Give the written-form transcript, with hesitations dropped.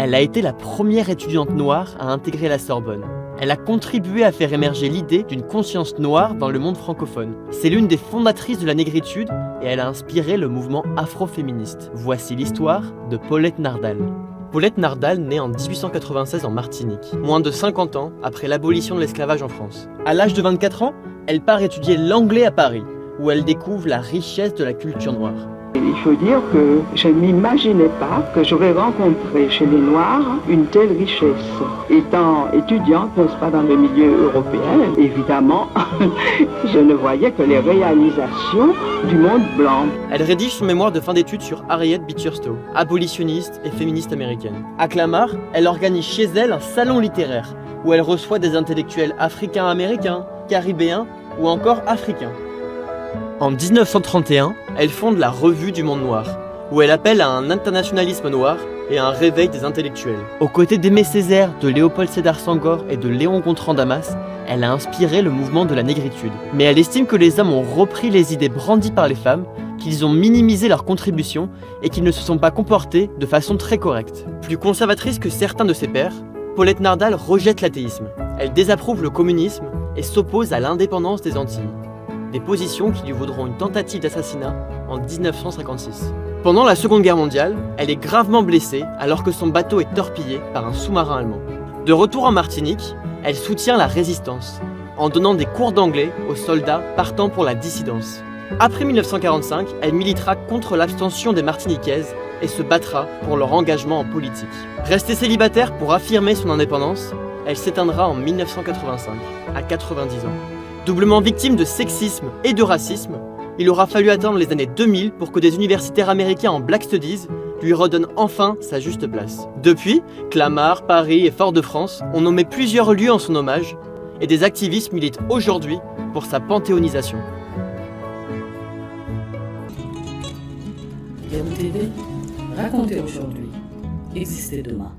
Elle a été la première étudiante noire à intégrer la Sorbonne. Elle a contribué à faire émerger l'idée d'une conscience noire dans le monde francophone. C'est l'une des fondatrices de la négritude et elle a inspiré le mouvement afroféministe. Voici l'histoire de Paulette Nardal. Paulette Nardal naît en 1896 en Martinique, moins de 50 ans après l'abolition de l'esclavage en France. À l'âge de 24 ans, elle part étudier l'anglais à Paris, où elle découvre la richesse de la culture noire. Il faut dire que je n'imaginais pas que j'aurais rencontré chez les Noirs une telle richesse. Étant étudiante, n'est-ce pas, dans le milieu européen, évidemment, je ne voyais que les réalisations du monde blanc. Elle rédige son mémoire de fin d'études sur Harriet Beecher Stowe, abolitionniste et féministe américaine. À Clamart, elle organise chez elle un salon littéraire, où elle reçoit des intellectuels africains-américains, caribéens ou encore africains. En 1931, elle fonde la Revue du Monde Noir, où elle appelle à un internationalisme noir et à un réveil des intellectuels. Aux côtés d'Aimé Césaire, de Léopold Sédar Senghor et de Léon Gontran Damas, elle a inspiré le mouvement de la négritude. Mais elle estime que les hommes ont repris les idées brandies par les femmes, qu'ils ont minimisé leur contribution et qu'ils ne se sont pas comportés de façon très correcte. Plus conservatrice que certains de ses pairs, Paulette Nardal rejette l'athéisme. Elle désapprouve le communisme et s'oppose à l'indépendance des Antilles. Des positions qui lui vaudront une tentative d'assassinat en 1956. Pendant la Seconde Guerre mondiale, elle est gravement blessée alors que son bateau est torpillé par un sous-marin allemand. De retour en Martinique, elle soutient la résistance en donnant des cours d'anglais aux soldats partant pour la dissidence. Après 1945, elle militera contre l'abstention des Martiniquaises et se battra pour leur engagement en politique. Restée célibataire pour affirmer son indépendance, elle s'éteindra en 1985, à 90 ans. Doublement victime de sexisme et de racisme, il aura fallu attendre les années 2000 pour que des universitaires américains en Black Studies lui redonnent enfin sa juste place. Depuis, Clamart, Paris et Fort-de-France ont nommé plusieurs lieux en son hommage et des activistes militent aujourd'hui pour sa panthéonisation. Guillaume TV, racontez aujourd'hui, existez demain.